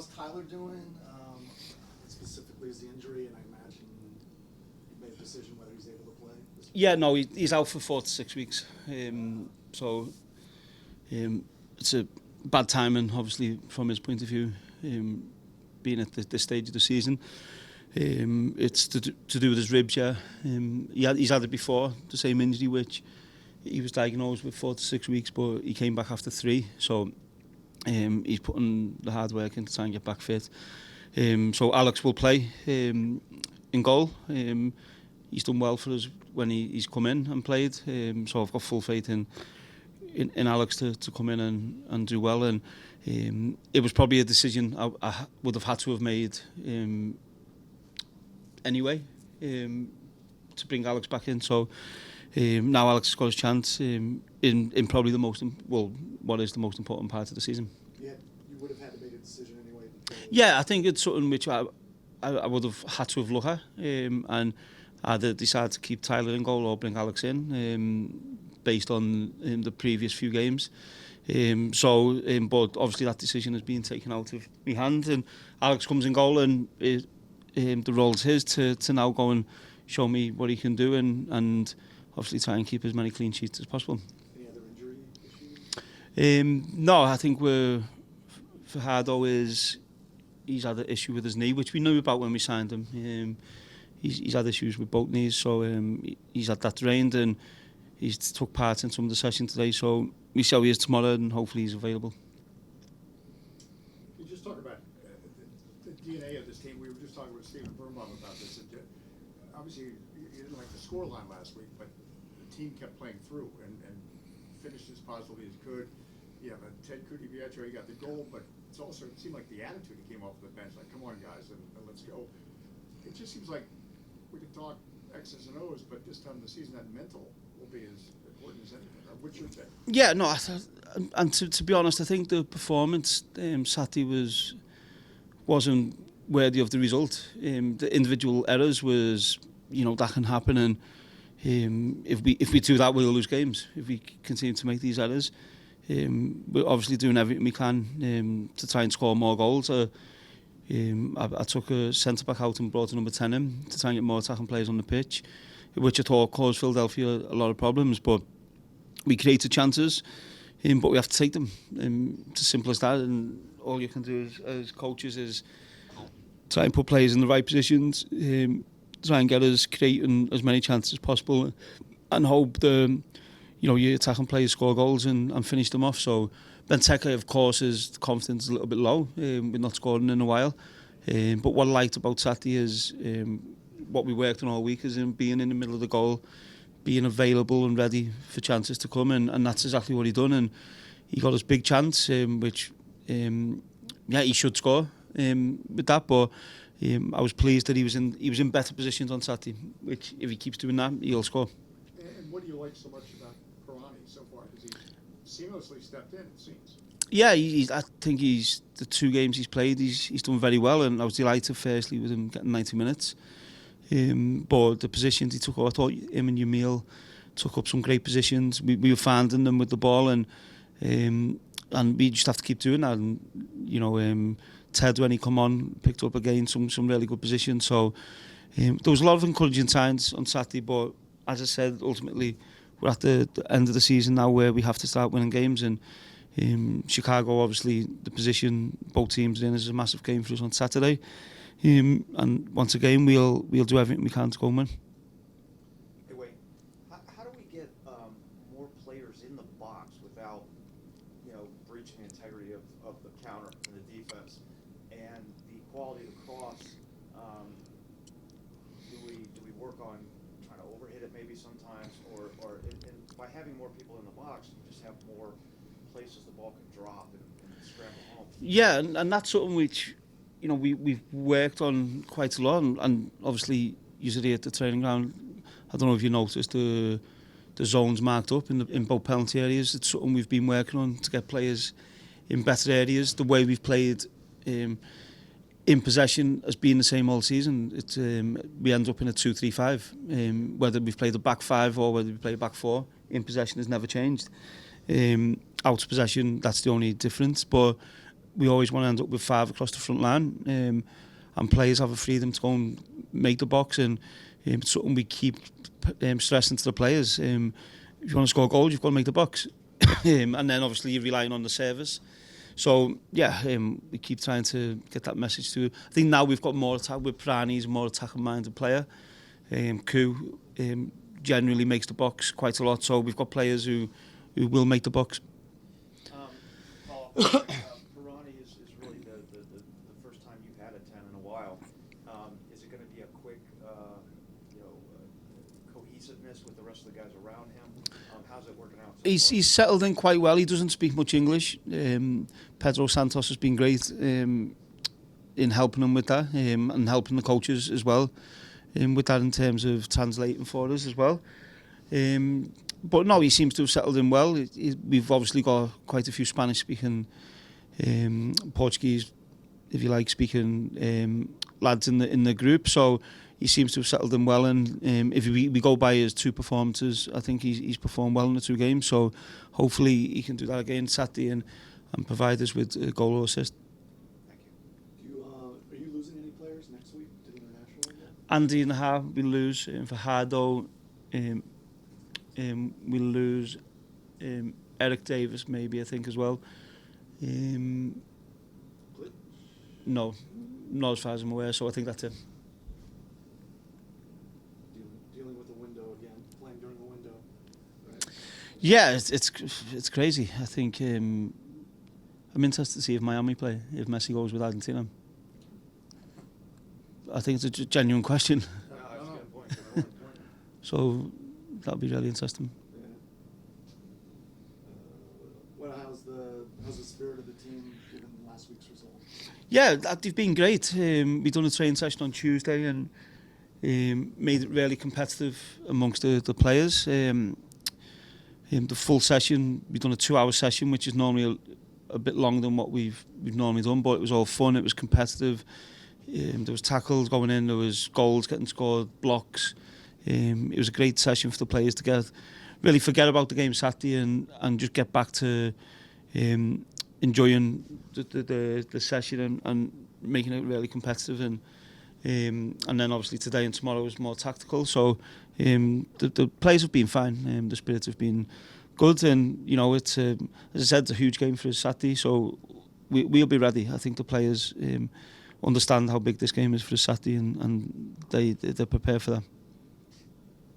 how's Tyler doing? Specifically, is the injury, and I imagine you made a decision whether he's able to play. Yeah, no, he's out for 4 to 6 weeks. So it's a bad timing, obviously, from his point of view, being at this stage of the season. It's to do with his ribs, yeah. He's had it before, the same injury, which he was diagnosed with 4 to 6 weeks, but he came back after 3. So he's putting the hard work in to try and get back fit. So Alex will play in goal. He's done well for us when he's come in and played. So I've got full faith in Alex to come in and do well. And it was probably a decision I would have had to have made anyway, to bring Alex back in. So now Alex has got his chance in probably what is the most important part of the season. Yeah, you would have had to make a decision anyway. Yeah, I think it's something which I would have had to have looked at, and either decide to keep Tyler in goal or bring Alex in, based on the previous few games. But obviously that decision has been taken out of my hand, and Alex comes in goal, and the role's his to now go and show me what he can do, and obviously try and keep as many clean sheets as possible. Any other injury issues? No, I think Fajardo he's had an issue with his knee, which we knew about when we signed him. He's had issues with both knees, so he's had that drained, and he's took part in some of the session today. So we see how he is tomorrow, and hopefully he's available. Can you just talk about the DNA of this team? We were just talking with Stephen Birnbaum about this. Obviously, you didn't like the scoreline last week, but the team kept playing through and finished as positively as could. You have a Ted Cudivietro, he got the goal, but it seemed like the attitude he came off the bench, like, come on, guys, and let's go. It just seems like we could talk X's and O's, but this time of the season, that mental will be as important as anything. What's your take? Yeah, no, and to be honest, I think the performance Saturday wasn't worthy of the result. The individual errors was, that can happen, and if we do that, we'll lose games. If we continue to make these errors, we're obviously doing everything we can to try and score more goals. I took a centre-back out and brought a number 10 in to try and get more attacking players on the pitch, which I thought caused Philadelphia a lot of problems, but we created chances, but we have to take them. It's as simple as that, and all you can do as coaches is try and put players in the right positions, try and get us creating as many chances as possible, and hope your attacking players score goals and finish them off. So Benteke, of course, his confidence is a little bit low. We're not scoring in a while. But what I liked about Saturday is what we worked on all week is in being in the middle of the goal, being available and ready for chances to come, and that's exactly what he done. And he got his big chance, which he should score with that. But I was pleased that he was in better positions on Saturday, which if he keeps doing that, he'll score. And what do you like so much about Rooney so far? Because he seamlessly stepped in, it seems. Yeah, I think the 2 games he's played, he's done very well, and I was delighted firstly with him getting 90 minutes. But the positions he took up, I thought him and Yamil took up some great positions. We were finding them with the ball, and we just have to keep doing that. And Ted, when he come on, picked up again some really good positions. So there was a lot of encouraging signs on Saturday, but as I said, ultimately we're at the end of the season now where we have to start winning games, and Chicago, obviously, the position both teams are in is a massive game for us on Saturday. And once again, we'll do everything we can to go and win. Hey, wait. How do we get more players in the box without, breaching the integrity of the counter and the defense and the quality of the cross? Do we work on trying to overhit it maybe sometimes, or by having more people in the box, you just have more places the ball can drop and scramble home? Yeah, and that's something which we've worked on quite a lot, and obviously usually at the training ground, I don't know if you noticed the zones marked up in both penalty areas. It's something we've been working on to get players in better areas. The way we've played in possession has been the same all season. We end up in a 2-3-5, whether we've played a back 5 or whether we play a back 4. In possession has never changed. Out of possession, that's the only difference. But we always want to end up with 5 across the front line, and players have a freedom to go and make the box, and it's something we keep stressing to the players. If you want to score goals, you've got to make the box. And then obviously you're relying on the service. So yeah, we keep trying to get that message to. I think now we've got more attack with Prani's more attacking-minded player. Koo generally makes the box quite a lot, so we've got players who will make the box. Paul, Rooney is really the first time you've had a 10 in a while. Is it going to be a quick, cohesiveness with the rest of the guys around him? How's it working out? He's settled in quite well. He doesn't speak much English. Pedro Santos has been great in helping him with that, and helping the coaches as well with that in terms of translating for us as well. But no, he seems to have settled in well. We've obviously got quite a few Spanish-speaking, Portuguese, if you like, speaking lads in the group. So he seems to have settled in well. And if we go by his 2 performances, I think he's performed well in the 2 games. So hopefully he can do that again Saturday and provide us with a goal or assist. Thank you. Are you losing any players next week to the international yet? Andy and Ha we lose for Hardo. We'll lose Eric Davis maybe, I think, as well. No, not as far as I'm aware, so I think that's it. Dealing with the window again, playing during the window. Right? Yeah, it's crazy. I think I'm interested to see if Miami play, if Messi goes with Argentina. I think it's a genuine question. No, that's a good point. Good point. So that'll be really interesting. Yeah. How's the spirit of the team given last week's result? Yeah, they've been great. We done a training session on Tuesday and made it really competitive amongst the players. The full session, we've done a 2-hour session, which is normally a bit longer than what we've normally done, but it was all fun. It was competitive. There was tackles going in, there was goals getting scored, blocks. It was a great session for the players to really forget about the game Saturday and just get back to enjoying the session and making it really competitive. And then obviously today and tomorrow was more tactical. So the players have been fine. The spirits have been good, and it's as I said, it's a huge game for us Saturday. So we'll be ready. I think the players understand how big this game is for us Saturday, and they're prepared for that.